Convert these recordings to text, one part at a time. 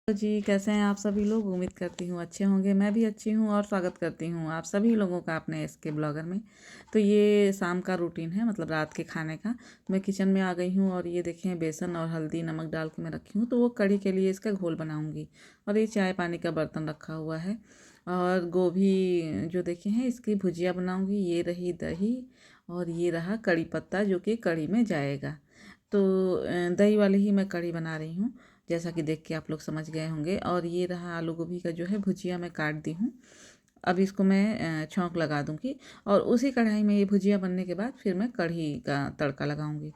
तो जी, कैसे हैं आप सभी लोग? उम्मीद करती हूँ अच्छे होंगे। मैं भी अच्छी हूँ और स्वागत करती हूँ आप सभी लोगों का अपने एसके ब्लॉगर में। तो ये शाम का रूटीन है, मतलब रात के खाने का। मैं किचन में आ गई हूँ और ये देखें, बेसन और हल्दी नमक डाल के मैं रखी हूँ। तो वो कढ़ी के लिए इसका घोल बनाऊँगी। और ये चाय पानी का बर्तन रखा हुआ है। और गोभी जो देखे हैं, इसकी भुजिया बनाऊँगी। ये रही दही और ये रहा कड़ी पत्ता, जो कि कढ़ी में जाएगा। तो दही वाली ही मैं कढ़ी बना रही हूँ, जैसा कि देख के आप लोग समझ गए होंगे। और ये रहा आलू गोभी का जो है भुजिया, मैं काट दी हूँ। अब इसको मैं छौंक लगा दूँगी और उसी कढ़ाई में ये भुजिया बनने के बाद फिर मैं कढ़ी का तड़का लगाऊँगी।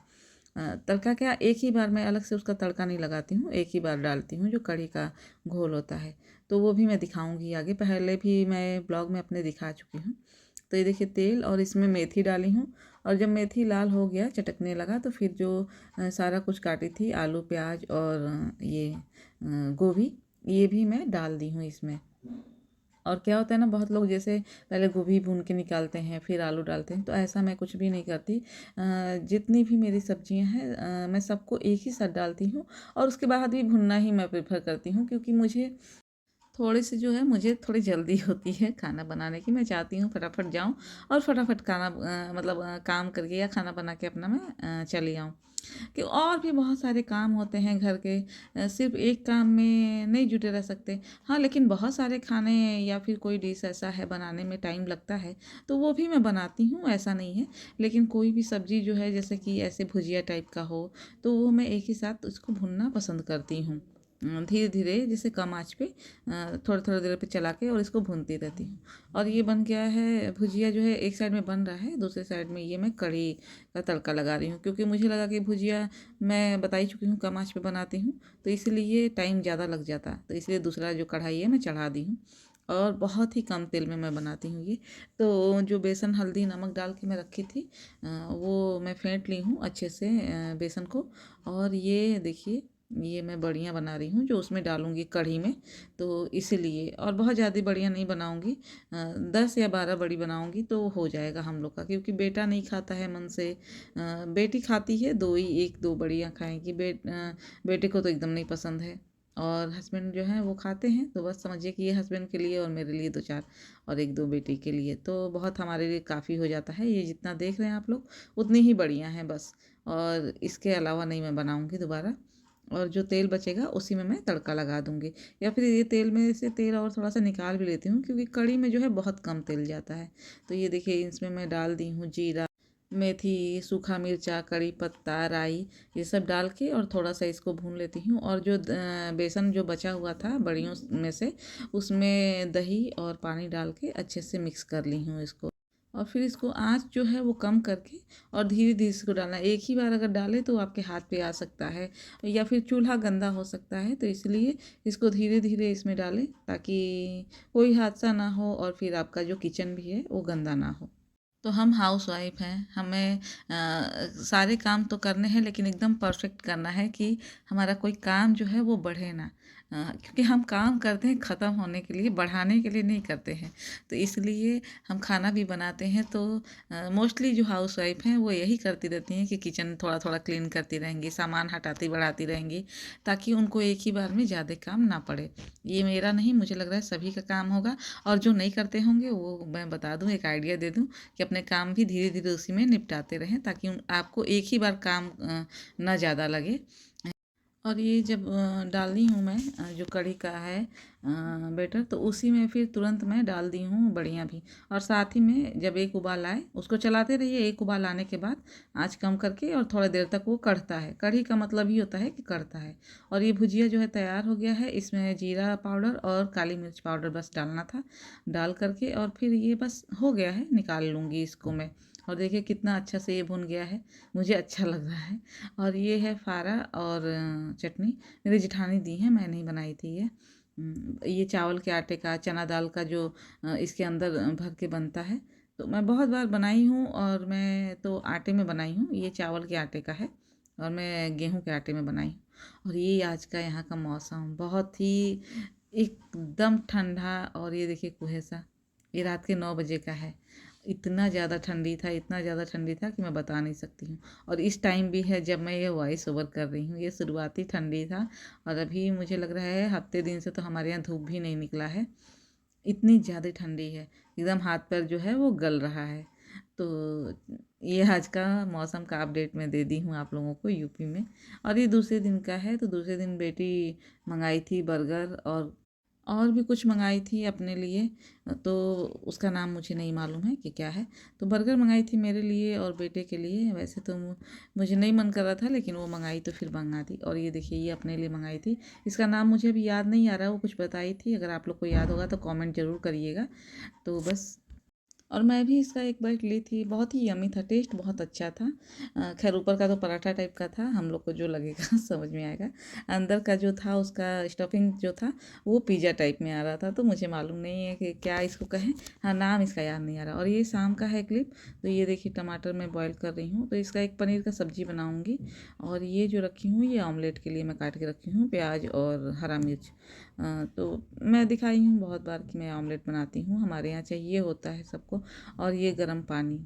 तड़का क्या, एक ही बार मैं अलग से उसका तड़का नहीं लगाती हूँ, एक ही बार डालती हूँ जो कढ़ी का घोल होता है। तो वो भी मैं दिखाऊँगी आगे, पहले भी मैं ब्लॉग में अपने दिखा चुकी हूँ। तो ये देखिए तेल, और इसमें मेथी डाली हूँ। और जब मेथी लाल हो गया, चटकने लगा, तो फिर जो सारा कुछ काटी थी, आलू प्याज और गोभी, ये भी मैं डाल दी हूँ इसमें। और क्या होता है ना, बहुत लोग जैसे पहले गोभी भून के निकालते हैं फिर आलू डालते हैं, तो ऐसा मैं कुछ भी नहीं करती। जितनी भी मेरी सब्जियां हैं, मैं सबको एक ही साथ डालती हूँ। और उसके बाद भी भुनना ही मैं प्रेफर करती हूँ, क्योंकि मुझे थोड़ी जल्दी होती है खाना बनाने की। मैं चाहती हूँ फटाफट जाऊँ और फटाफट खाना मतलब काम करके या खाना बना के अपना मैं चली आऊँ। कि और भी बहुत सारे काम होते हैं घर के, सिर्फ एक काम में नहीं जुटे रह सकते। हाँ, लेकिन बहुत सारे खाने या फिर कोई डिश ऐसा है बनाने में टाइम लगता है, तो वो भी मैं बनाती हूँ, ऐसा नहीं है। लेकिन कोई भी सब्ज़ी जो है, जैसे कि ऐसे भुजिया टाइप का हो, तो वो मैं एक ही साथ उसको भूनना पसंद करती हूँ। धीरे धीरे, जैसे कम आँच पे थोड़ा थोड़ा देर पे चला के और इसको भूनती रहती हूँ। और ये बन गया है भुजिया, जो है एक साइड में बन रहा है, दूसरे साइड में ये मैं कढ़ी का तड़का लगा रही हूँ, क्योंकि मुझे लगा कि भुजिया मैं बता ही चुकी हूँ कम आँच पे बनाती हूँ, तो इसलिए टाइम ज़्यादा लग जाता। तो इसलिए दूसरा जो कढ़ाई है मैं चढ़ा दी हूँ। और बहुत ही कम तेल में मैं बनाती हूँ ये। तो जो बेसन हल्दी नमक डाल के मैं रखी थी, वो मैं फेंट ली हूँ अच्छे से बेसन को। और ये देखिए, ये मैं बड़ियाँ बना रही हूँ जो उसमें डालूँगी कढ़ी में। तो इसीलिए, और बहुत ज़्यादा बड़ियाँ नहीं बनाऊँगी, 10 या 12 बड़ी बनाऊँगी तो हो जाएगा हम लोग का, क्योंकि बेटा नहीं खाता है मन से। बेटी खाती है, दो ही, एक दो बड़ियाँ खाएगी। बेटे को तो एकदम नहीं पसंद है। और हस्बैंड जो हैं वो खाते हैं, तो बस समझिए कि ये हस्बैंड के लिए और मेरे लिए दो चार, और एक दो बेटी के लिए, तो बहुत हमारे लिए काफ़ी हो जाता है। ये जितना देख रहे हैं आप लोग, उतनी ही बढ़िया हैं बस। और इसके अलावा नहीं मैं बनाऊँगी दोबारा। और जो तेल बचेगा उसी में मैं तड़का लगा दूँगी। या फिर ये तेल में से तेल और थोड़ा सा निकाल भी लेती हूँ, क्योंकि कढ़ी में जो है बहुत कम तेल जाता है। तो ये देखिए, इसमें मैं डाल दी हूँ जीरा, मेथी, सूखा मिर्चा, कड़ी पत्ता, राई, ये सब डाल के और थोड़ा सा इसको भून लेती हूँ। और जो बेसन जो बचा हुआ था बड़ियों में से, उसमें दही और पानी डाल के अच्छे से मिक्स कर ली हूँ इसको। और फिर इसको आँच जो है वो कम करके और धीरे धीरे इसको डालना। एक ही बार अगर डालें तो आपके हाथ पे आ सकता है, या फिर चूल्हा गंदा हो सकता है, तो इसलिए इसको धीरे धीरे इसमें डालें, ताकि कोई हादसा ना हो और फिर आपका जो किचन भी है वो गंदा ना हो। तो हम हाउस वाइफ हैं, हमें सारे काम तो करने हैं, लेकिन एकदम परफेक्ट करना है कि हमारा कोई काम जो है वो बढ़े ना। क्योंकि हम काम करते हैं ख़त्म होने के लिए, बढ़ाने के लिए नहीं करते हैं। तो इसलिए हम खाना भी बनाते हैं, तो मोस्टली जो हाउस वाइफ हैं वो यही करती रहती हैं कि किचन थोड़ा थोड़ा क्लीन करती रहेंगी, सामान हटाती बढ़ाती रहेंगी, ताकि उनको एक ही बार में ज़्यादा काम ना पड़े। ये मेरा नहीं, मुझे लग रहा है सभी का काम होगा। और जो नहीं करते होंगे वो मैं बता दूँ, एक आइडिया दे दूँ, कि अपने काम भी धीरे धीरे उसी में निपटाते रहें, ताकि आपको एक ही बार काम ना ज़्यादा लगे। और ये जब डालनी हूँ मैं, जो कढ़ी का है बैटर, तो उसी में फिर तुरंत मैं डाल दी हूँ बड़ियाँ भी। और साथ ही में जब एक उबाल आए, उसको चलाते रहिए। एक उबाल आने के बाद आँच कम करके और थोड़ा देर तक वो कढ़ता है। कढ़ी का मतलब ही होता है कि कढ़ता है। और ये भुजिया जो है तैयार हो गया है। इसमें जीरा पाउडर और काली मिर्च पाउडर बस डालना था, डाल करके और फिर ये बस हो गया है, निकाल लूँगी इसको मैं। और देखिए कितना अच्छा से ये भुन गया है, मुझे अच्छा लग रहा है। और ये है फारा और चटनी, मेरी जेठानी दी है, मैं नहीं बनाई थी ये। ये चावल के आटे का, चना दाल का जो इसके अंदर भर के बनता है। तो मैं बहुत बार बनाई हूँ, और मैं तो आटे में बनाई हूँ। ये चावल के आटे का है और मैं गेहूं के आटे में बनाई हूँ। और ये आज का यहाँ का मौसम बहुत ही एकदम ठंडा, और ये देखिए कुहेसा, ये रात के 9 बजे का है। इतना ज़्यादा ठंडी था, इतना ज़्यादा ठंडी था कि मैं बता नहीं सकती हूँ। और इस टाइम भी है जब मैं ये वॉइस ओवर कर रही हूँ, ये शुरुआती ठंडी था और अभी मुझे लग रहा है हफ्ते दिन से तो हमारे यहाँ धूप भी नहीं निकला है, इतनी ज़्यादा ठंडी है, एकदम हाथ पैर जो है वो गल रहा है। तो ये आज का मौसम का अपडेट मैं दे दी हूँ आप लोगों को यूपी में। और ये दूसरे दिन का है, तो दूसरे दिन बेटी मंगाई थी बर्गर और भी कुछ मंगाई थी अपने लिए, तो उसका नाम मुझे नहीं मालूम है कि क्या है। तो बर्गर मंगाई थी मेरे लिए और बेटे के लिए। वैसे तो मुझे नहीं मन कर रहा था, लेकिन वो मंगाई तो फिर मंगा दी। और ये देखिए, ये अपने लिए मंगाई थी, इसका नाम मुझे अभी याद नहीं आ रहा, वो कुछ बताई थी। अगर आप लोग को याद होगा तो कमेंट ज़रूर करिएगा। तो बस, और मैं भी इसका एक बाइट ली थी, बहुत ही यम्मी था, टेस्ट बहुत अच्छा था। खैर ऊपर का तो पराठा टाइप का था, हम लोग को जो लगेगा समझ में आएगा। अंदर का जो था उसका स्टफिंग जो था वो पिज़्ज़ा टाइप में आ रहा था, तो मुझे मालूम नहीं है कि क्या इसको कहें। हाँ, नाम इसका याद नहीं आ रहा। और ये शाम का है क्लिप। तो ये देखिए, टमाटर मैं बॉईल कर रही हूँ, तो इसका एक पनीर का सब्ज़ी बनाऊँगी। और ये जो रखी हूँ ये ऑमलेट के लिए मैं काट के रखी हूँ, प्याज और हरा मिर्च। तो मैं दिखाई हूँ बहुत बार कि मैं ऑमलेट बनाती हूँ, हमारे यहाँ चाहिए होता है सबको। और ये गर्म पानी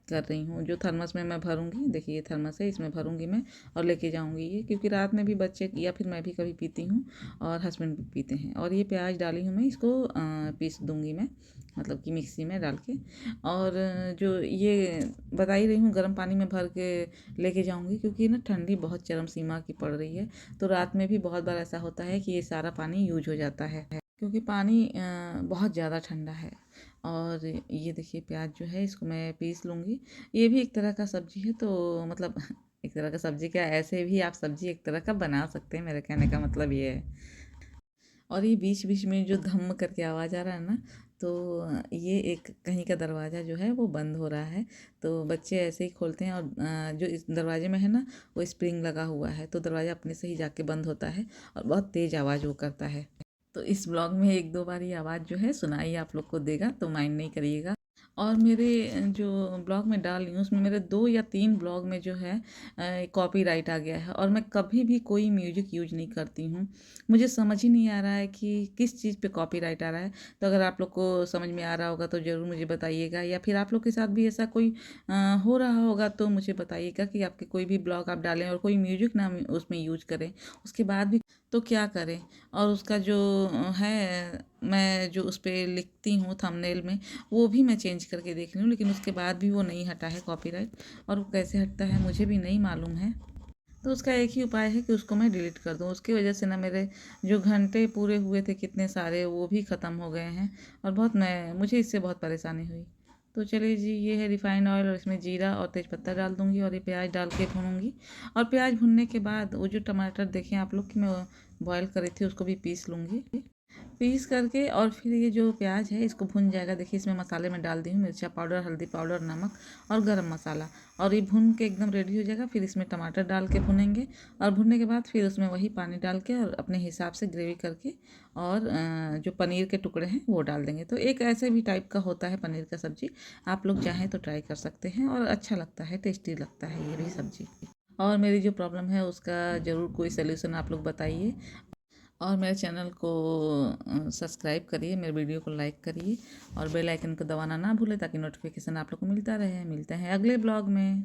कर रही हूँ, जो थर्मस में मैं भरूँगी। देखिए, ये थर्मस है, इसमें भरूँगी मैं और लेके जाऊँगी ये, क्योंकि रात में भी बच्चे या फिर मैं भी कभी पीती हूँ और हस्बैंड भी पीते हैं। और ये प्याज डाली हूँ मैं, इसको पीस दूँगी मैं, मतलब कि मिक्सी में डाल के। और जो ये बता ही रही हूँ, गर्म पानी में भर के लेके जाऊँगी, क्योंकि ना ठंडी बहुत चरम सीमा की पड़ रही है। तो रात में भी बहुत बार ऐसा होता है कि ये सारा पानी यूज हो जाता है, क्योंकि पानी बहुत ज़्यादा ठंडा है। और ये देखिए, प्याज जो है इसको मैं पीस लूँगी। ये भी एक तरह का सब्जी है, तो मतलब एक तरह का सब्जी क्या, ऐसे भी आप सब्जी एक तरह का बना सकते हैं, मेरे कहने का मतलब ये है। और ये बीच बीच में जो धम्म करके आवाज़ आ रहा है ना, तो ये एक कहीं का दरवाज़ा जो है वो बंद हो रहा है। तो बच्चे ऐसे ही खोलते हैं, और जो इस दरवाजे में है ना वो स्प्रिंग लगा हुआ है, तो दरवाज़ा अपने से ही जाके बंद होता है और बहुत तेज़ आवाज़ वो करता है। तो इस ब्लॉग में एक दो बार ये आवाज़ जो है सुनाई आप लोग को देगा, तो माइंड नहीं करिएगा। और मेरे जो ब्लॉग में डाल रही हूँ उसमें मेरे 2 या 3 ब्लॉग में जो है कॉपीराइट आ गया है, और मैं कभी भी कोई म्यूजिक यूज नहीं करती हूँ। मुझे समझ ही नहीं आ रहा है कि किस चीज़ पे कॉपीराइट आ रहा है। तो अगर आप लोग को समझ में आ रहा होगा तो ज़रूर मुझे बताइएगा, या फिर आप लोग के साथ भी ऐसा कोई हो रहा होगा तो मुझे बताइएगा कि आपके कोई भी ब्लॉग आप डालें और कोई म्यूजिक ना उसमें यूज करें, उसके बाद भी तो क्या करें। और उसका जो है, मैं जो उस पर लिखती हूँ थंबनेल में, वो भी मैं चेंज करके देख रही हूँ, लेकिन उसके बाद भी वो नहीं हटा है कॉपीराइट। और वो कैसे हटता है मुझे भी नहीं मालूम है। तो उसका एक ही उपाय है कि उसको मैं डिलीट कर दूँ। उसकी वजह से ना मेरे जो घंटे पूरे हुए थे कितने सारे, वो भी ख़त्म हो गए हैं, और मुझे इससे बहुत परेशानी हुई। तो चलिए जी, ये है रिफाइंड ऑयल, और इसमें जीरा और तेज़पत्ता डाल दूँगी, और ये प्याज डाल के भूनूँगी। और प्याज भुनने के बाद वो जो टमाटर देखें आप लोग कि मैं बॉयल करी थी, उसको भी पीस लूँगी। पीस करके और फिर ये जो प्याज है इसको भुन जाएगा। देखिए, इसमें मसाले में डाल दी हूँ, मिर्चा पाउडर, हल्दी पाउडर, नमक और गरम मसाला। और ये भुन के एकदम रेडी हो जाएगा, फिर इसमें टमाटर डाल के भुनेंगे। और भुनने के बाद फिर उसमें वही पानी डाल के और अपने हिसाब से ग्रेवी करके, और जो पनीर के टुकड़े हैं वो डाल देंगे। तो एक ऐसे भी टाइप का होता है पनीर का सब्जी, आप लोग चाहें तो ट्राई कर सकते हैं, और अच्छा लगता है, टेस्टी लगता है ये भी सब्जी। और मेरी जो प्रॉब्लम है उसका ज़रूर कोई सल्यूशन आप लोग बताइए। और मेरे चैनल को सब्सक्राइब करिए, मेरे वीडियो को लाइक करिए, और बेल आइकन को दबाना ना भूलें, ताकि नोटिफिकेशन आप लोग को मिलता रहे। मिलते हैं अगले ब्लॉग में।